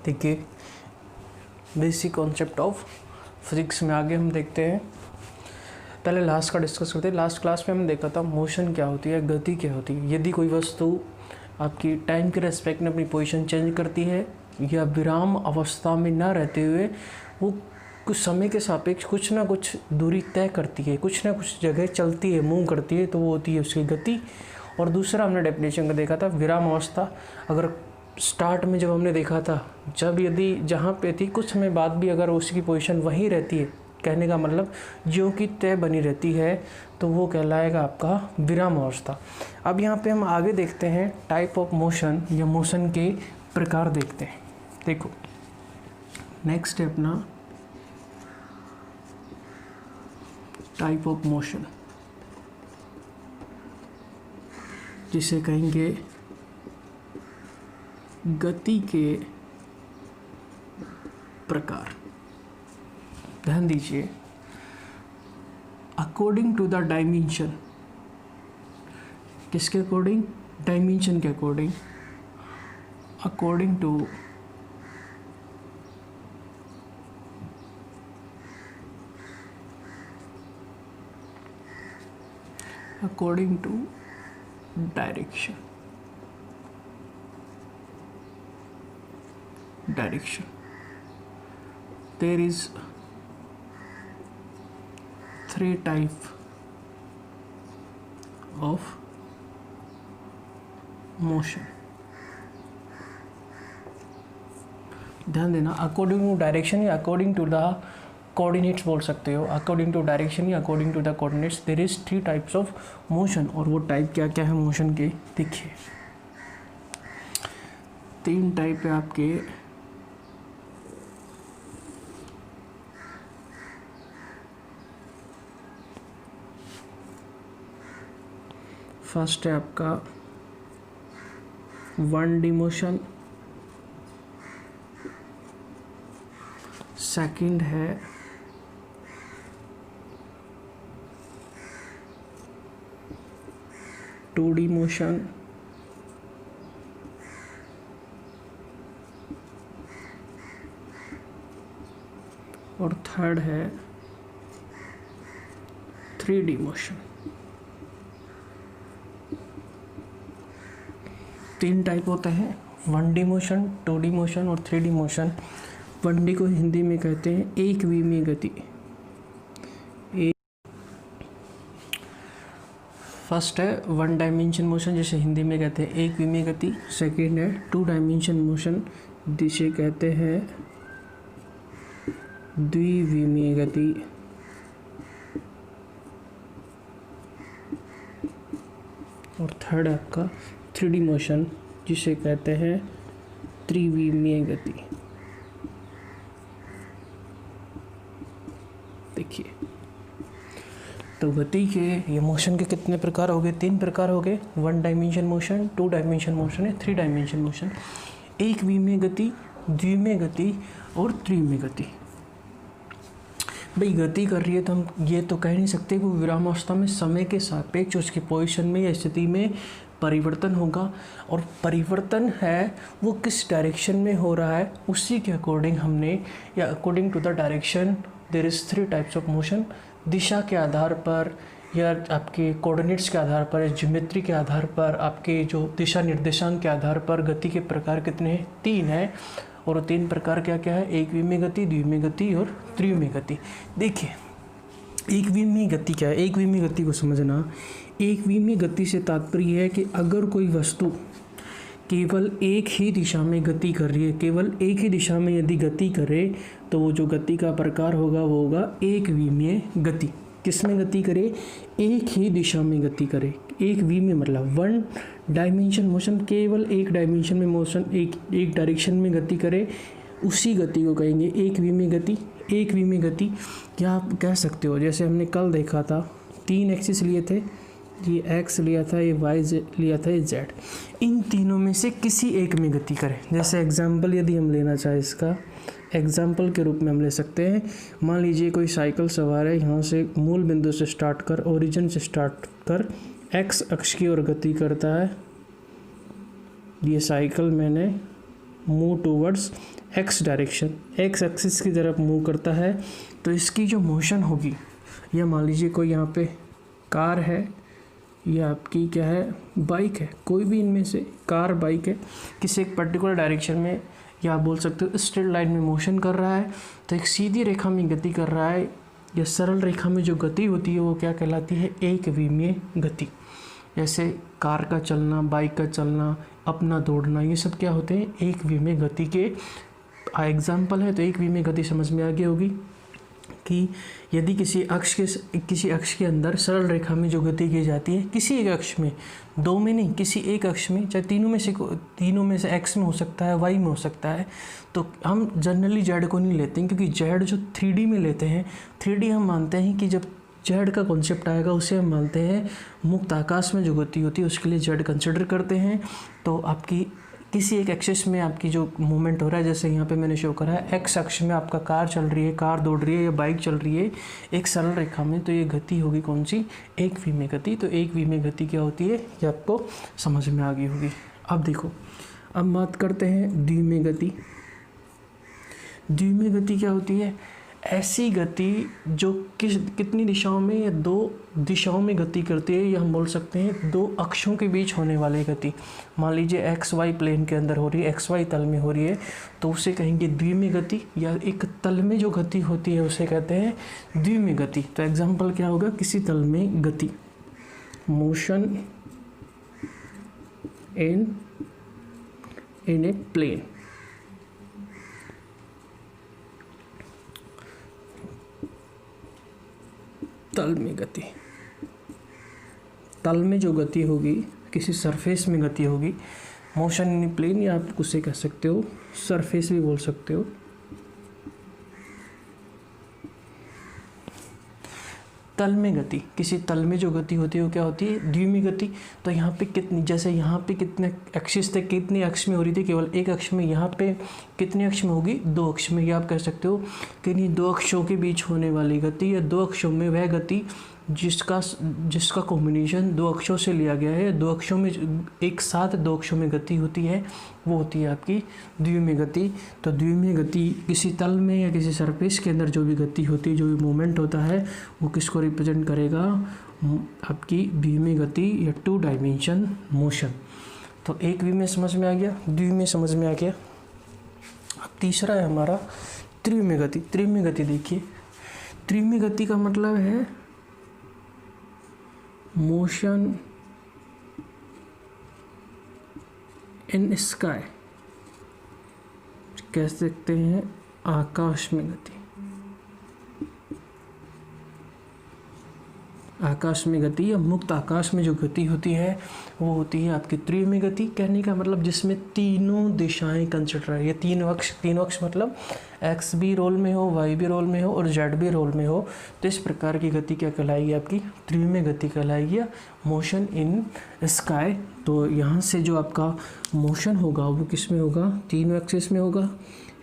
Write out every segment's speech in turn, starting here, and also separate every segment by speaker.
Speaker 1: देखिए basic concept of physics में आगे हम देखते हैं। पहले लास्ट का डिस्कस करते हैं। लास्ट क्लास में हमने देखा था मोशन क्या होती है, गति क्या होती है। यदि कोई वस्तु आपकी टाइम के रेस्पेक्ट में अपनी पोजीशन चेंज करती है या विराम अवस्था में ना रहते हुए वो कुछ समय के सापेक्ष कुछ ना कुछ दूरी तय करती है, कुछ ना कुछ जगह चलती है, मूव करती है, तो वो होती है उसकी गति। और दूसरा हमने डेफिनेशन का देखा था विराम अवस्था। अगर स्टार्ट में जब हमने देखा था, जब यदि जहाँ पे थी कुछ समय बाद भी अगर उसकी पोजीशन वहीं रहती है, कहने का मतलब जो कि तय बनी रहती है, तो वो कहलाएगा आपका विराम अवस्था। अब यहाँ पे हम आगे देखते हैं टाइप ऑफ मोशन या मोशन के प्रकार देखते हैं। देखो नेक्स्ट है अपना टाइप ऑफ मोशन, जिसे कहेंगे गति के प्रकार। ध्यान दीजिए, अकॉर्डिंग टू द डायमेंशन, किसके अकॉर्डिंग? डायमेंशन के according. According to direction. There is 3 type of motion। ध्यान देना, अकॉर्डिंग टू डायरेक्शन या अकॉर्डिंग टू द कोऑर्डिनेट्स बोल सकते हो। अकॉर्डिंग टू डायरेक्शन या according to the coordinates there is 3 types of motion. और वो टाइप क्या क्या है मोशन के? देखिए 3 टाइप है आपके। फर्स्ट है आपका 1D मोशन, सेकंड है 2D मोशन, और थर्ड है 3D मोशन। 3 टाइप होते हैं, 1D मोशन, 2D मोशन और 3D मोशन। 1D को हिंदी में कहते हैं एक विमीय गति। फर्स्ट है 1 डायमेंशन मोशन, जिसे हिंदी में कहते हैं एक विमीय गति। सेकंड है 2 डायमेंशन मोशन, जिसे कहते हैं द्विविमीय गति। और थर्ड है आपका 3D मोशन, जिसे कहते हैं त्रिविमीय गति। देखिए तो गति के ये मोशन के कितने प्रकार हो गए? 3 प्रकार हो गए। 1 डायमेंशन मोशन, 2 डायमेंशन मोशन है, 3 डायमेंशन मोशन। एक विमीय गति, द्विमीय गति और त्रिविमीय गति। भाई गति कर रही है तो हम ये तो कह नहीं सकते कि विराम अवस्था में समय के सापेक्ष उसकी पोजीशन में या स्थिति में परिवर्तन होगा। और परिवर्तन है वो किस डायरेक्शन में हो रहा है, उसी के अकॉर्डिंग हमने, या according to the direction there is 3 types of motion. दिशा के आधार पर या आपके कोऑर्डिनेट्स के आधार पर, ज्योमेट्री के आधार पर, आपके जो दिशा निर्देशांक के आधार पर गति के प्रकार कितने हैं? 3 हैं। और 3 प्रकार क्या क्या है? एक विमीय गति, द्विविमीय गति और त्रिविमीय गति। देखिए एक विमीय गति क्या है? एक विमीय गति को समझना, एक विमीय गति से तात्पर्य है कि अगर कोई वस्तु केवल एक ही दिशा में गति कर रही है, केवल एक ही दिशा में यदि गति करे, तो वो जो गति का प्रकार होगा वो होगा एक विमीय गति। किस में गति करे? एक ही दिशा में गति करे। एक विमीय मतलब 1 डायमेंशन मोशन, केवल एक डायमेंशन में मोशन, एक डायरेक्शन में गति करे, उसी गति को कहेंगे एक विमीय गति। एक विमीय गति क्या आप कह सकते हो, जैसे हमने कल देखा था 3 एक्सिस लिए थे, ये एक्स लिया था, ये वाई लिया था, ये जेड। इन तीनों में से किसी एक में गति करें। जैसे एग्जाम्पल यदि हम लेना चाहें, इसका एग्जाम्पल के रूप में हम ले सकते हैं। मान लीजिए कोई साइकिल सवार है, यहाँ से मूल बिंदु से स्टार्ट कर, ओरिजिन से स्टार्ट कर एक्स अक्ष की ओर गति करता है। ये साइकिल मैंने move towards x direction, x axis की तरफ मूव करता है, तो इसकी जो मोशन होगी, या मान लीजिए कोई यहाँ पे कार है या आपकी क्या है बाइक है, कोई भी इनमें से कार बाइक है, किसी एक पर्टिकुलर डायरेक्शन में या आप बोल सकते हो स्ट्रेट लाइन में मोशन कर रहा है, तो एक सीधी रेखा में गति कर रहा है या सरल रेखा में जो गति होती है वो क्या कहलाती है, एक विमीय गति। जैसे कार का चलना, बाइक का चलना, अपना दौड़ना, ये सब क्या होते हैं, एक विमीय गति के एग्जाम्पल है। तो एक विमीय गति समझ में आ गई होगी कि यदि किसी अक्ष के अंदर सरल रेखा में जो गति की जाती है, किसी एक अक्ष में, दो में नहीं, किसी एक अक्ष में, चाहे तीनों में से एक्स में हो सकता है, वाई में हो सकता है, तो हम जनरली जेड को नहीं लेते हैं, क्योंकि जेड जो 3D में लेते हैं, 3D हम मानते हैं कि जब जेड का कॉन्सेप्ट आएगा उसे हम मानते हैं मुक्त आकाश में जो गति होती है उसके लिए जेड कंसिडर करते हैं। तो आपकी किसी एक एक्सिस में आपकी जो मूवमेंट हो रहा है, जैसे यहाँ पे मैंने शो करा है, एक्स अक्ष में आपका कार चल रही है, कार दौड़ रही है या बाइक चल रही है एक सरल रेखा में, तो ये गति होगी कौन सी, एक विमीय गति। तो एक विमीय गति क्या होती है ये आपको समझ में आ गई होगी। अब देखो, अब बात करते हैं द्विमीय गति। द्विमीय गति क्या होती है, ऐसी गति जो कितनी दिशाओं में, या दो दिशाओं में गति करती है, या हम बोल सकते हैं दो अक्षों के बीच होने वाली गति। मान लीजिए एक्स वाई प्लेन के अंदर हो रही है, एक्स वाई तल में हो रही है, तो उसे कहेंगे द्विमीय गति, या एक तल में जो गति होती है उसे कहते हैं द्विमीय गति। तो एग्जाम्पल क्या होगा, किसी तल में गति, मोशन इन ए प्लेन। तल में गति, तल में जो गति होगी, किसी सरफेस में गति होगी, मोशन इन प्लेन, या आप उसे कह सकते हो सरफेस भी बोल सकते हो। तल में गति, किसी तल में जो गति होती है वो क्या होती है, द्विमीय गति। तो यहाँ पे कितनी, जैसे यहाँ पे कितने एक्सिस थे, कितने अक्ष में हो रही थी, केवल एक अक्ष में, यहाँ पे कितने अक्ष में होगी, दो अक्ष में। या आप कह सकते हो कि नहीं, दो अक्षों के बीच होने वाली गति, या दो अक्षों में वह गति जिसका कॉम्बिनेशन दो अक्षों से लिया गया है, दो अक्षों में एक साथ दो अक्षों में गति होती है, वो होती है आपकी द्विमीय गति। तो द्विमीय गति किसी तल में या किसी सरफेस के अंदर जो भी गति होती है, जो भी मूवमेंट होता है, वो किसको रिप्रेजेंट करेगा, आपकी द्विमीय गति या 2 डायमेंशन मोशन। तो एक विमीय समझ में आ गया, द्विमीय समझ में आ गया। अब तीसरा है हमारा त्रिमीय गति। त्रिमीय गति देखिए, त्रिमीय गति का मतलब है मोशन इन स्काई, कह सकते हैं आकाश में गति। आकाश में गति या मुक्त आकाश में जो गति होती है वो होती है आपकी त्रिमीय गति। कहने का मतलब जिसमें तीनों दिशाएं कंसिडर है, या तीनों अक्ष मतलब एक्स भी रोल में हो, वाई भी रोल में हो और जेड भी रोल में हो, तो इस प्रकार की गति क्या कहलाएगी, आपकी त्रिमीय गति कहलाएगी, या मोशन इन स्काई। तो यहाँ से जो आपका मोशन होगा वो किस में होगा, तीनों एक्सिस में होगा,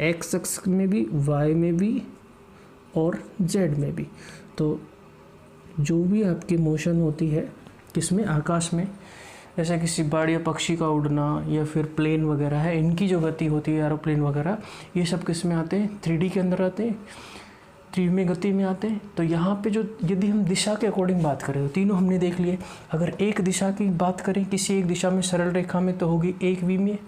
Speaker 1: एक्स एक्स में भी, वाई में भी और जेड में भी। तो जो भी आपकी मोशन होती है किसमें, आकाश में, जैसे किसी बर्ड या पक्षी का उड़ना या फिर प्लेन वगैरह है, इनकी जो गति होती है एरोप्लेन वगैरह, ये सब किस में आते हैं, 3D के अंदर आते हैं, त्रिमीय गति में आते हैं। तो यहाँ पे जो यदि हम दिशा के अकॉर्डिंग बात करें तो तीनों हमने देख लिए। अगर एक दिशा की बात करें, किसी एक दिशा में सरल रेखा में, तो होगी एक विमीय।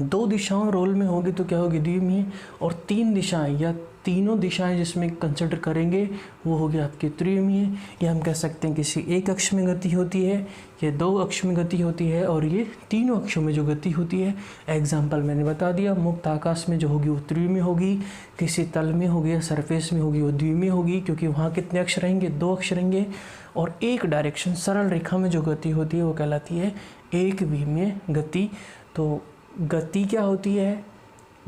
Speaker 1: दो दिशाओं रोल में होगी तो क्या होगी, द्विमीय। और तीन दिशाएं या तीनों दिशाएं जिसमें कंसिडर करेंगे वो होगी आपकी त्रिमीय। या हम कह सकते हैं किसी एक अक्ष में गति होती है, ये दो अक्ष में गति होती है, और ये तीनों अक्षों में जो गति होती है। एग्जाम्पल मैंने बता दिया, मुक्त आकाश में जो होगी वो त्रिमीय होगी, किसी तल में होगी या सरफेस में होगी वो द्विमीय होगी, क्योंकि वहाँ कितने अक्ष रहेंगे, दो अक्ष रहेंगे। और एक डायरेक्शन सरल रेखा में जो गति होती है वो कहलाती है एक विमीय गति। तो गति क्या होती है,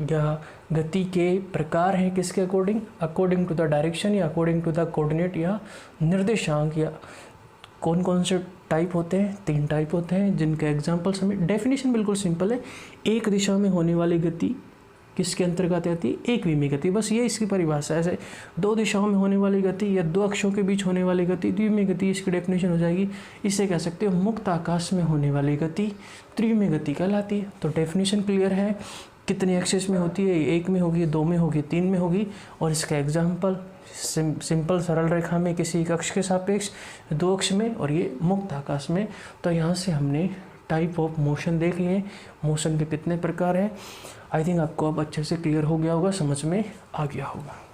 Speaker 1: या गति के प्रकार हैं किसके according, according to the direction या अकॉर्डिंग टू द कोऑर्डिनेट या निर्देशांक। या कौन कौन से टाइप होते हैं, 3 टाइप होते हैं, जिनके एग्जांपल्स हमें, डेफिनेशन बिल्कुल सिंपल है। एक दिशा में होने वाली गति किसके अंतर्गत आती है? एक विमीय गति। बस ये इसकी परिभाषा है। ऐसे दो दिशाओं में होने वाली गति या दो अक्षों के बीच होने वाली गति द्विविमीय गति, इसकी डेफिनेशन हो जाएगी। इसे कह सकते हो मुक्त आकाश में होने वाली गति त्रिविमीय गति कहलाती है। तो डेफिनेशन क्लियर है। कितने एक्सिस में होती है? एक में होगी, दो में होगी, तीन में होगी। और इसका एग्जाम्पल सिंपल सरल रेखा में किसी एक अक्ष के सापेक्ष, दो अक्ष में, और ये मुक्त आकाश में। तो यहाँ से हमने टाइप ऑफ मोशन देख लिए, मोशन के कितने प्रकार हैं। आई थिंक आपको अब अच्छे से क्लियर हो गया होगा, समझ में आ गया होगा।